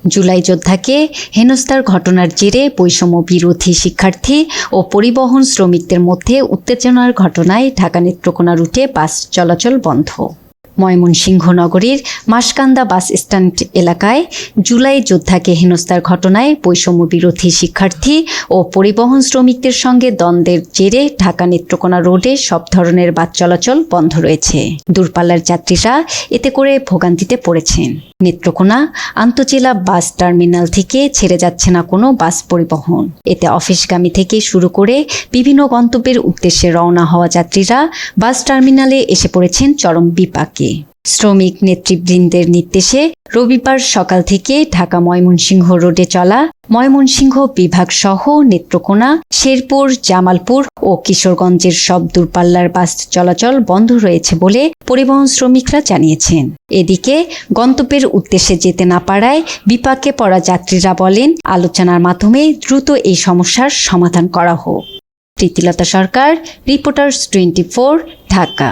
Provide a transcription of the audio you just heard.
জুলাই যোদ্ধাকে হেনস্থার ঘটনার জেরে বৈষম্য বিরোধী শিক্ষার্থী ও পরিবহন শ্রমিকদের মধ্যে উত্তেজনার ঘটনায় ঢাকা নেত্রকোনা রুটে বাস চলাচল বন্ধ। ময়মনসিংহ নগরীর মাসকান্দা বাস স্ট্যান্ড এলাকায় জুলাই যোদ্ধাকে হেনস্থার ঘটনায় বৈষম্য বিরোধী শিক্ষার্থী ও পরিবহন শ্রমিকদের সঙ্গে দ্বন্দ্বের জেরে ঢাকা নেত্রকোনা রোডে সব ধরনের বাস চলাচল বন্ধ রয়েছে। দূরপাল্লার যাত্রীরা এতে করে ভোগান্তিতে পড়েছেন। নেত্রকোনা আন্তজেলা বাস টার্মিনাল থেকে ছেড়ে যাচ্ছে না কোনো বাস পরিবহন। এতে অফিসগামী থেকে শুরু করে বিভিন্ন গন্তব্যের উদ্দেশ্যে রওনা হওয়া যাত্রীরা বাস টার্মিনালে এসে পড়েছেন চরম বিপাকে। শ্রমিক নেতৃবৃন্দের নির্দেশে রবিবার সকাল থেকে ঢাকা ময়মনসিংহ রোডে চলা ময়মনসিংহ বিভাগ সহ নেত্রকোনা, শেরপুর, জামালপুর ও কিশোরগঞ্জের সব দূরপাল্লার বাস চলাচল বন্ধ রয়েছে বলে পরিবহন শ্রমিকরা জানিয়েছেন। এদিকে গন্তব্যের উদ্দেশ্যে যেতে না পারায় বিপাকে পড়া যাত্রীরা বলেন, আলোচনার মাধ্যমে দ্রুত এই সমস্যার সমাধান করা হোক। প্রীতিলতা সরকার, রিপোর্টার্স 24, ঢাকা।